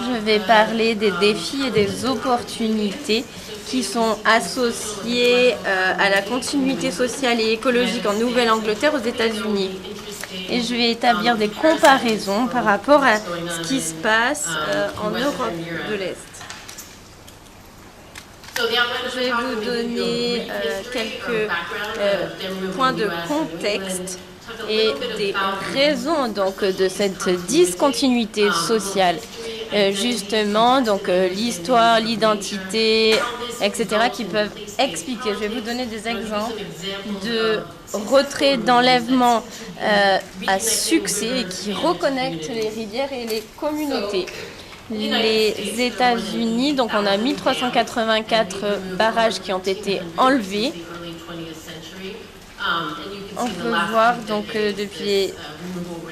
Je vais parler des défis et des opportunités qui sont associés à la continuité sociale et écologique en Nouvelle-Angleterre aux États-Unis. Et je vais établir des comparaisons par rapport à ce qui se passe en Europe de l'Est. Je vais vous donner quelques points de contexte et des raisons donc de cette discontinuité sociale. Justement, donc l'histoire, l'identité, etc., qui peuvent expliquer. Je vais vous donner des exemples de retrait d'enlèvement à succès qui reconnectent les rivières et les communautés. Les États-Unis, donc on a 1384 barrages qui ont été enlevés. On peut voir donc depuis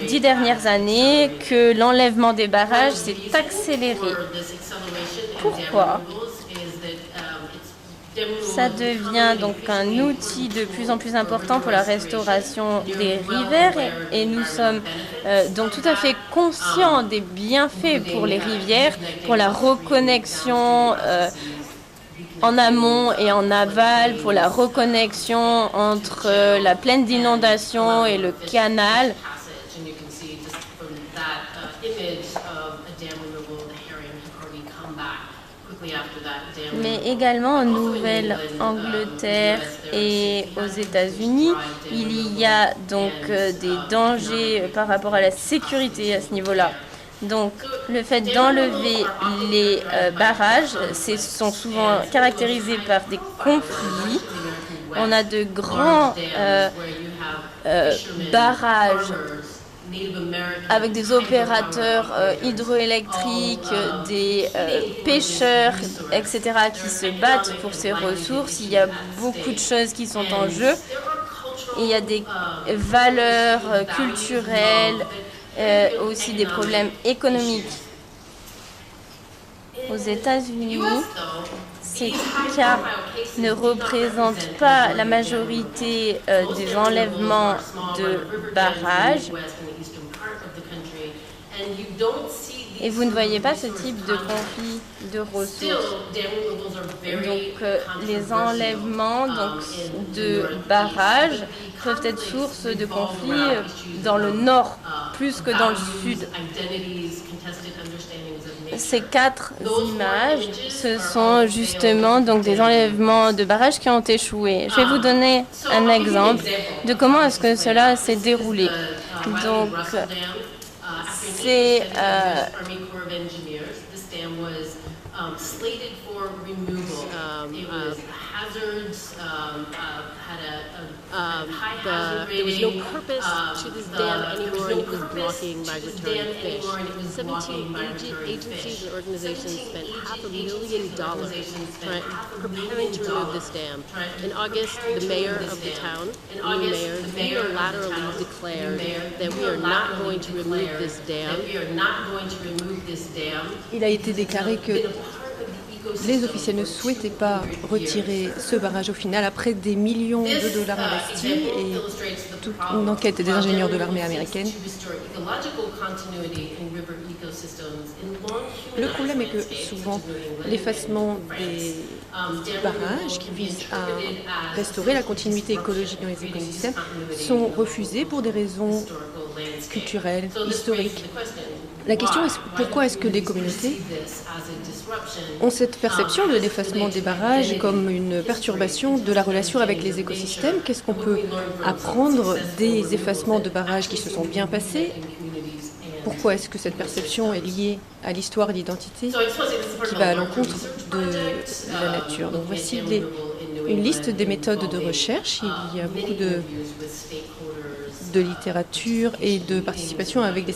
les 10 dernières années que l'enlèvement des barrages s'est accéléré. Pourquoi ? Ça devient donc un outil de plus en plus important pour la restauration des rivières et nous sommes donc tout à fait conscients des bienfaits pour les rivières, pour la reconnexion en amont et en aval, pour la reconnexion entre la plaine d'inondation et le canal. Mais également en Nouvelle-Angleterre et aux États-Unis, il y a donc des dangers par rapport à la sécurité à ce niveau-là. Donc, le fait d'enlever les barrages, sont souvent caractérisés par des conflits. On a de grands barrages avec des opérateurs hydroélectriques, des pêcheurs, etc., qui se battent pour ces ressources. Il y a beaucoup de choses qui sont en jeu. Et il y a des valeurs culturelles, aussi des problèmes économiques. Aux États-Unis, ces cas ne représentent pas la majorité des enlèvements de barrages. Et vous ne voyez pas ce type de conflit de ressources. Donc, les enlèvements de barrages peuvent être source de conflits dans le nord plus que dans le sud. Ces 4 images, ce sont justement donc des enlèvements de barrages qui ont échoué. Je vais vous donner un exemple de comment est-ce que cela s'est déroulé. Donc, c'est there was no purpose to this dam anymore, and it was blocking migratory fish. 17 agencies and organizations spent $500,000 preparing to remove this dam. In August, the mayor of the town, new mayor, unilaterally declared that we are not going to remove this dam. Il a été déclaré que les officiels ne souhaitaient pas retirer ce barrage au final après des millions de dollars investis et toute une enquête des ingénieurs de l'armée américaine. Le problème est que souvent l'effacement des barrages qui visent à restaurer la continuité écologique dans les écosystèmes sont refusés pour des raisons culturelles, historiques. La question est pourquoi est-ce que les communautés ont cette perception de l'effacement des barrages comme une perturbation de la relation avec les écosystèmes? Qu'est-ce qu'on peut apprendre des effacements de barrages qui se sont bien passés? Pourquoi est-ce que cette perception est liée à l'histoire et l'identité qui va à l'encontre de la nature? Donc voici une liste des méthodes de recherche. Il y a beaucoup de littérature et de participation avec des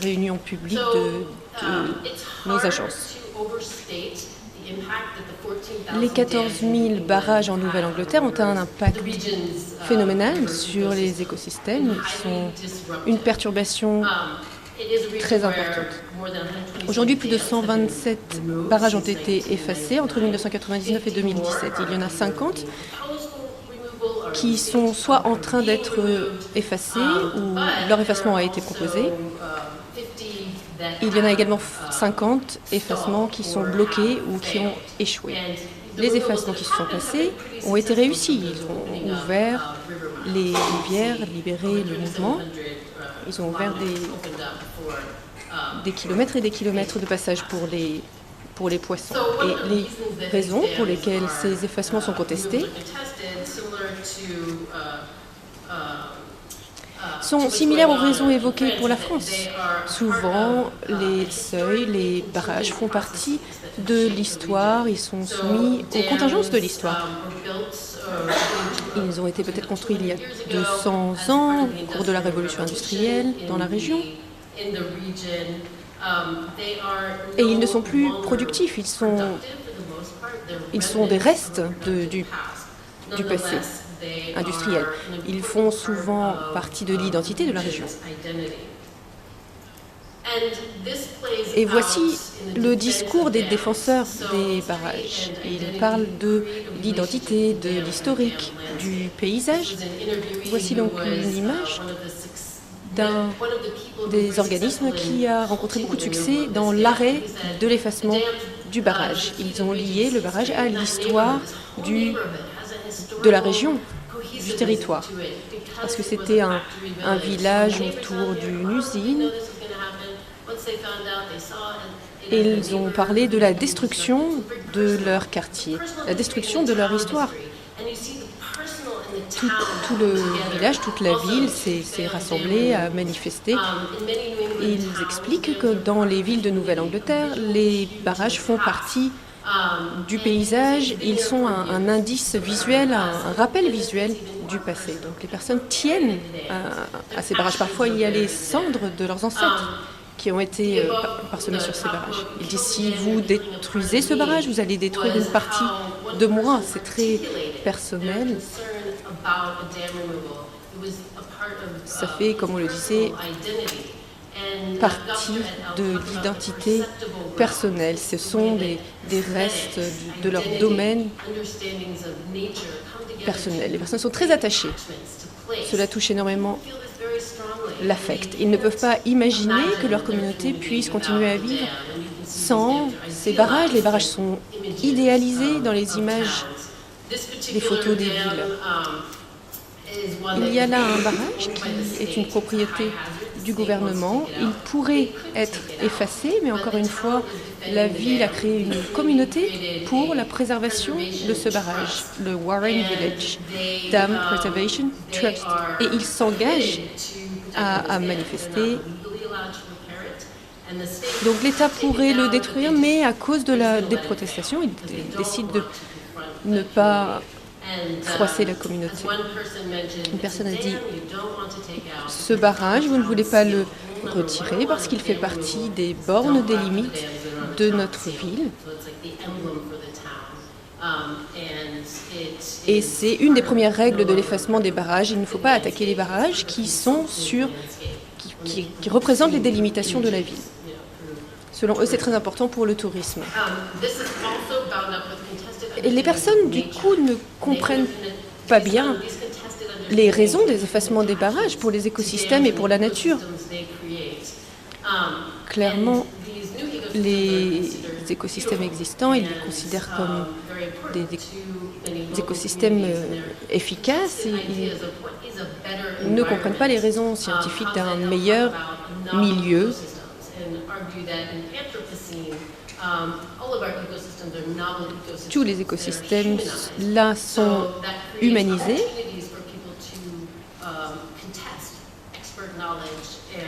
réunions publiques de nos agences. Les 14 000 barrages en Nouvelle-Angleterre ont un impact phénoménal sur les écosystèmes. Ils sont une perturbation très importante. Aujourd'hui, plus de 127 barrages ont été effacés entre 1999 et 2017. Il y en a 50 qui sont soit en train d'être effacés ou leur effacement a été proposé. Il y en a également 50 effacements qui sont bloqués ou qui ont échoué. Les effacements qui se sont passés ont été réussis. Ils ont ouvert les rivières, libéré le mouvement. Ils ont ouvert des kilomètres et des kilomètres de passage pour les poissons. Et les raisons pour lesquelles ces effacements sont contestés sont similaires aux raisons évoquées pour la France. Souvent, les seuils, les barrages font partie de l'histoire, ils sont soumis aux contingences de l'histoire. Ils ont été peut-être construits il y a 200 ans, au cours de la révolution industrielle, dans la région. Et ils ne sont plus productifs, ils sont des restes du passé industriel. Ils font souvent partie de l'identité de la région. Et voici le discours des défenseurs des barrages. Ils parlent de l'identité, de l'historique, du paysage. Voici donc une image d'un des organismes qui a rencontré beaucoup de succès dans l'arrêt de l'effacement du barrage. Ils ont lié le barrage à l'histoire de la région, du territoire, parce que c'était un village autour d'une usine. Et ils ont parlé de la destruction de leur quartier, la destruction de leur histoire. Tout le village, toute la ville s'est rassemblée à manifester. Et ils expliquent que dans les villes de Nouvelle-Angleterre, les barrages font partie du paysage. Ils sont un indice visuel, un rappel visuel du passé. Donc les personnes tiennent à ces barrages. Parfois, il y a les cendres de leurs ancêtres qui ont été parsemés sur ces barrages. Ils disent, si vous détruisez ce barrage, vous allez détruire une partie de moi. C'est très personnel. Ça fait, comme on le disait, partie de l'identité personnelle. Ce sont des restes de leur domaine personnel. Les personnes sont très attachées. Cela touche énormément l'affect. Ils ne peuvent pas imaginer que leur communauté puisse continuer à vivre sans ces barrages. Les barrages sont idéalisés dans les images, les photos des villes. Il y a là un barrage qui est une propriété du gouvernement. Il pourrait être effacé, mais encore une fois, la ville a créé une communauté pour la préservation de ce barrage, le Warren Village Dam Preservation Trust. Et ils s'engagent à manifester. Donc l'État pourrait le détruire, mais à cause des protestations, il décide de ne pas froisser la communauté. Une personne a dit, ce barrage, vous ne voulez pas le retirer parce qu'il fait partie des bornes, des limites de notre ville. Et c'est une des premières règles de l'effacement des barrages. Il ne faut pas attaquer les barrages qui représentent les délimitations de la ville. Selon eux, c'est très important pour le tourisme. Et les personnes, du coup, ne comprennent pas bien les raisons des effacements des barrages pour les écosystèmes et pour la nature. Clairement, les écosystèmes existants, ils les considèrent comme des écosystèmes efficaces et ils ne comprennent pas les raisons scientifiques d'un meilleur milieu. Tous les écosystèmes là sont humanisés.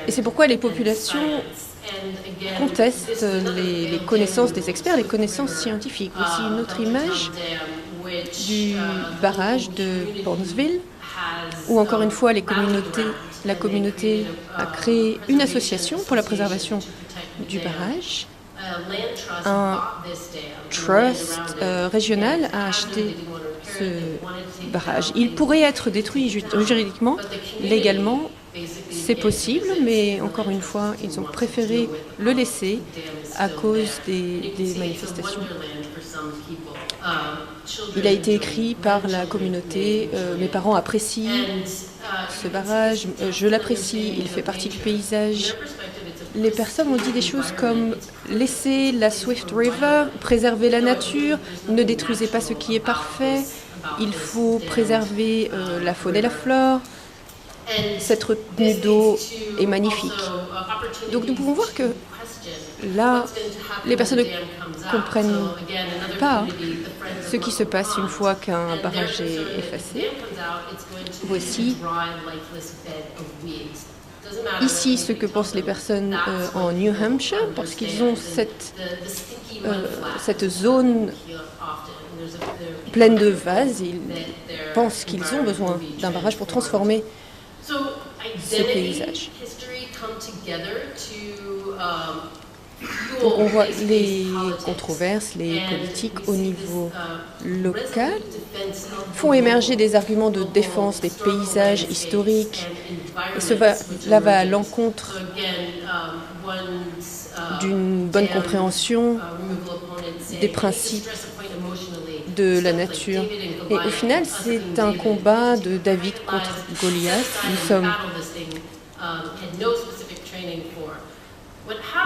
Et c'est pourquoi les populations contestent les connaissances des experts, les connaissances scientifiques. Voici une autre image du barrage de Bournesville, où encore une fois la communauté a créé une association pour la préservation du barrage. Un trust régional a acheté ce barrage. Il pourrait être détruit juridiquement, légalement, C'est possible, mais encore une fois, ils ont préféré le laisser à cause des manifestations. Il a été écrit par la communauté. Mes parents apprécient ce barrage. Je l'apprécie. Il fait partie du paysage. Les personnes ont dit des choses comme « laissez la Swift River, préserver la nature, ne détruisez pas ce qui est parfait, il faut préserver la faune et la flore. Cette retenue d'eau est magnifique. » Donc nous pouvons voir que là, les personnes ne comprennent pas ce qui se passe une fois qu'un barrage est effacé. Voici ici ce que pensent les personnes en New Hampshire, parce qu'ils ont cette zone pleine de vases. Ils pensent qu'ils ont besoin d'un barrage pour transformer ce paysage. Donc on voit les controverses, les politiques au niveau local font émerger des arguments de défense des paysages historiques. Et cela va à l'encontre d'une bonne compréhension des principes de la nature. Et au final, c'est un combat de David contre Goliath.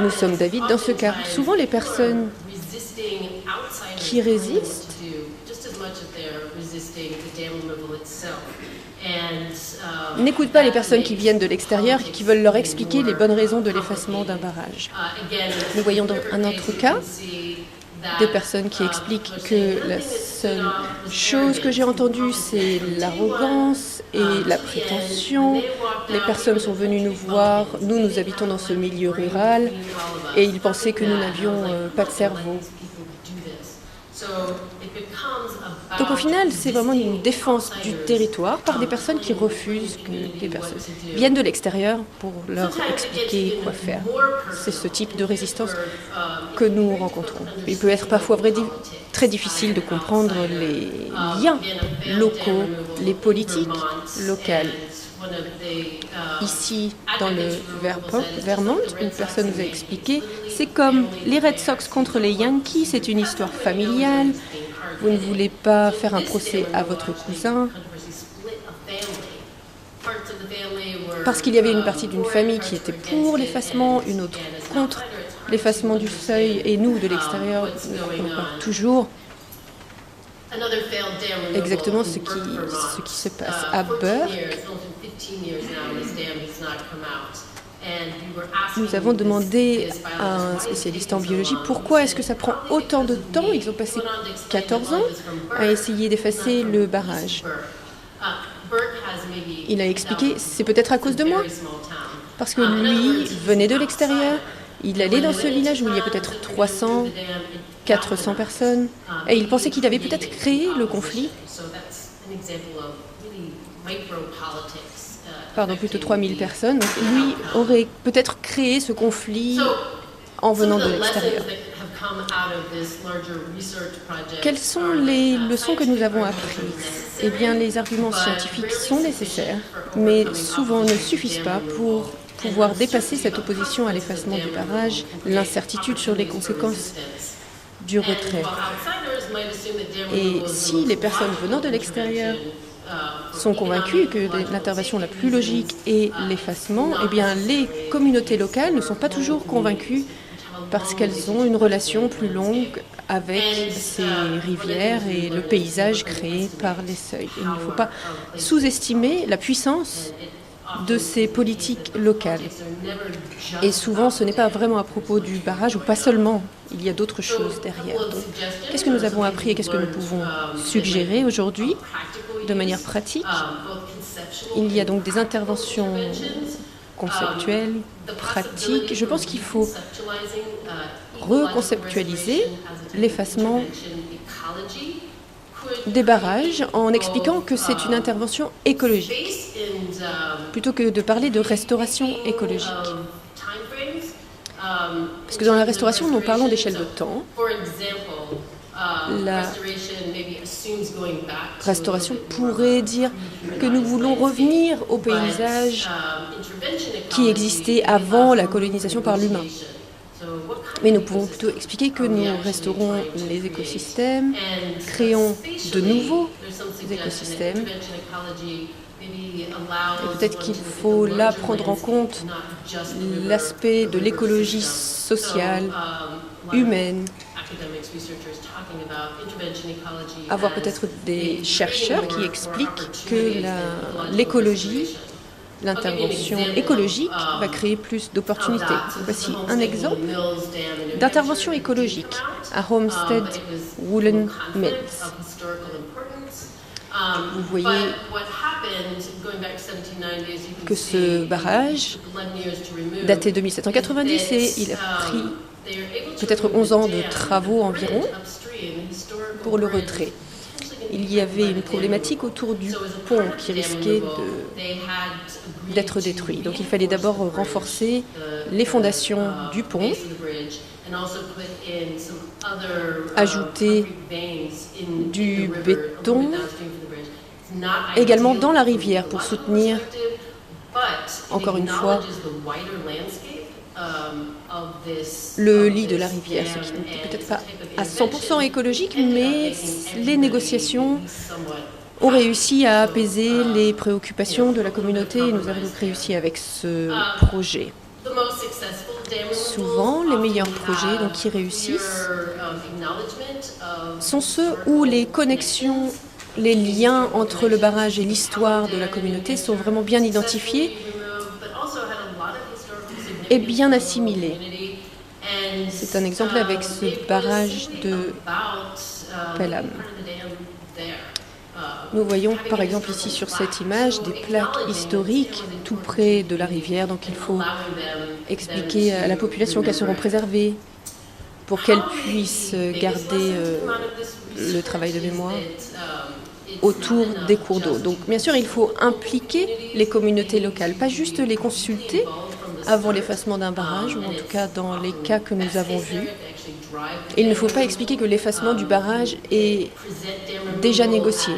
Nous sommes David dans ce cas. Souvent, les personnes qui résistent n'écoutent pas les personnes qui viennent de l'extérieur et qui veulent leur expliquer les bonnes raisons de l'effacement d'un barrage. Nous voyons dans un autre cas des personnes qui expliquent que la seule chose que j'ai entendue, c'est l'arrogance et la prétention. Les personnes sont venues nous voir, nous habitons dans ce milieu rural, et ils pensaient que nous n'avions pas de cerveau. Donc au final, c'est vraiment une défense du territoire par des personnes qui refusent que des personnes viennent de l'extérieur pour leur expliquer quoi faire. C'est ce type de résistance que nous rencontrons. Il peut être parfois très difficile de comprendre les liens locaux, les politiques locales. Ici, dans le Vermont, une personne nous a expliqué, c'est comme les Red Sox contre les Yankees, c'est une histoire familiale. Vous ne voulez pas faire un procès à votre cousin parce qu'il y avait une partie d'une famille qui était pour l'effacement, une autre contre l'effacement du seuil, et nous, de l'extérieur, nous ne comprenons pas toujours exactement ce qui se passe. À Burke, nous avons demandé à un spécialiste en biologie pourquoi est-ce que ça prend autant de temps. Ils ont passé 14 ans à essayer d'effacer le barrage. Il a expliqué, c'est peut-être à cause de moi, parce que lui venait de l'extérieur, il allait dans ce village où il y a peut-être 300, 400 personnes, et il pensait qu'il avait peut-être créé le conflit. Pardon, plutôt 3000 personnes. Donc, lui aurait peut-être créé ce conflit en venant de l'extérieur. Quelles sont les leçons que nous avons apprises? Eh bien, les arguments scientifiques sont nécessaires, mais souvent ne suffisent pas pour pouvoir dépasser cette opposition à l'effacement du barrage, l'incertitude sur les conséquences du retrait. Et si les personnes venant de l'extérieur sont convaincus que l'intervention la plus logique est l'effacement, eh bien les communautés locales ne sont pas toujours convaincues parce qu'elles ont une relation plus longue avec ces rivières et le paysage créé par les seuils. Il ne faut pas sous-estimer la puissance de ces politiques locales. Et souvent, ce n'est pas vraiment à propos du barrage, ou pas seulement, il y a d'autres choses derrière. Donc, qu'est-ce que nous avons appris et qu'est-ce que nous pouvons suggérer aujourd'hui de manière pratique? Il y a donc des interventions conceptuelles, pratiques. Je pense qu'il faut reconceptualiser l'effacement des barrages en expliquant que c'est une intervention écologique, plutôt que de parler de restauration écologique. Parce que dans la restauration, nous parlons d'échelle de temps. La restauration pourrait dire que nous voulons revenir au paysage qui existait avant la colonisation par l'humain. Mais nous pouvons plutôt expliquer que nous restaurons les écosystèmes, créons de nouveaux écosystèmes. Et peut-être qu'il faut là prendre en compte l'aspect de l'écologie sociale, humaine, avoir peut-être des chercheurs qui expliquent que l'écologie, l'intervention écologique va créer plus d'opportunités. Voici un exemple d'intervention écologique à Homestead Woolen Mills. Vous voyez que ce barrage datait de 1790 et il a pris peut-être 11 ans de travaux environ pour le retrait. Il y avait une problématique autour du pont qui risquait d'être détruit. Donc il fallait d'abord renforcer les fondations du pont, ajouter du béton également dans la rivière pour soutenir, encore une fois, le lit de la rivière, ce qui n'était peut-être pas à 100% écologique, mais les négociations ont réussi à apaiser les préoccupations de la communauté et nous avons donc réussi avec ce projet. Souvent, les meilleurs projets qui réussissent sont ceux où les connexions, les liens entre le barrage et l'histoire de la communauté sont vraiment bien identifiés et bien assimilés. C'est un exemple avec ce barrage de Pelham. Nous voyons par exemple ici sur cette image des plaques historiques tout près de la rivière, donc il faut expliquer à la population qu'elles seront préservées pour qu'elles puissent garder le travail de mémoire autour des cours d'eau. Donc bien sûr, il faut impliquer les communautés locales, pas juste les consulter avant l'effacement d'un barrage, ou en tout cas dans les cas que nous avons vus. Il ne faut pas expliquer que l'effacement du barrage est déjà négocié,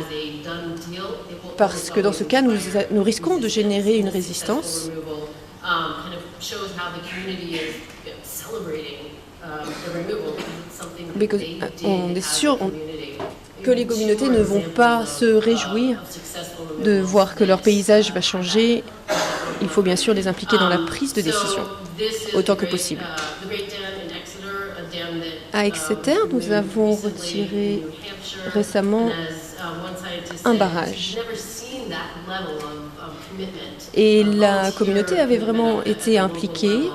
parce que dans ce cas, nous risquons de générer une résistance. On est sûr que les communautés ne vont pas se réjouir de voir que leur paysage va changer. Il faut bien sûr les impliquer dans la prise de décision, autant que possible. À Exeter, nous avons retiré récemment un barrage. Et la communauté avait vraiment été impliquée.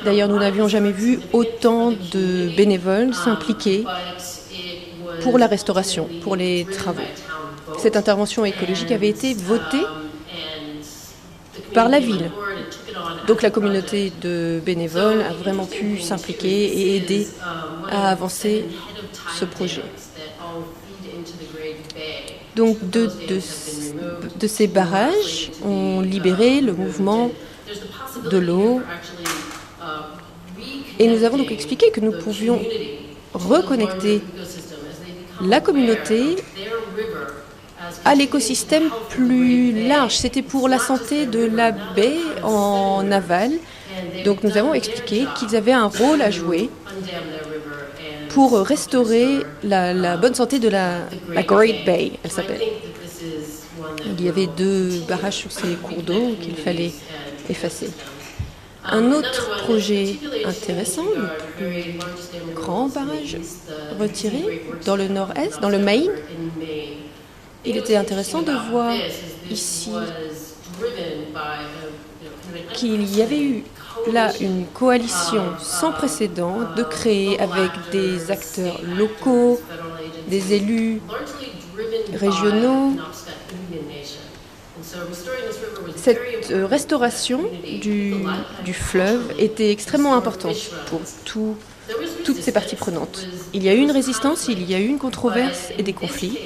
D'ailleurs, nous n'avions jamais vu autant de bénévoles s'impliquer pour la restauration, pour les travaux. Cette intervention écologique avait été votée par la ville. Donc la communauté de bénévoles a vraiment pu s'impliquer et aider à avancer ce projet. Donc deux de ces barrages ont libéré le mouvement de l'eau et nous avons donc expliqué que nous pouvions reconnecter la communauté à l'écosystème plus large. C'était pour la santé de la baie en aval. Donc nous avons expliqué qu'ils avaient un rôle à jouer pour restaurer la bonne santé de la Great Bay, elle s'appelle. Il y avait 2 barrages sur ces cours d'eau qu'il fallait effacer. Un autre projet intéressant, le plus grand barrage retiré dans le nord-est, dans le Maine. Il était intéressant de voir ici qu'il y avait eu là une coalition sans précédent de créer avec des acteurs locaux, des élus régionaux. Cette restauration du fleuve était extrêmement importante pour toutes ces parties prenantes. Il y a eu une résistance, il y a eu une controverse et des conflits,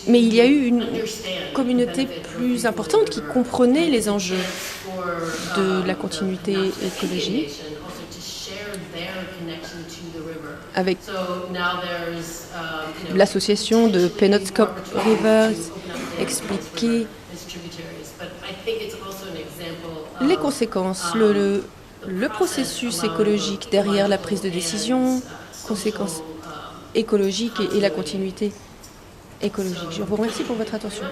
mais il y a eu une communauté plus importante qui comprenait les enjeux de la continuité écologique avec l'association de Penobscot Rivers expliquer les conséquences, le processus écologique derrière la prise de décision, conséquences écologiques et la continuité écologique. Je vous remercie pour votre attention.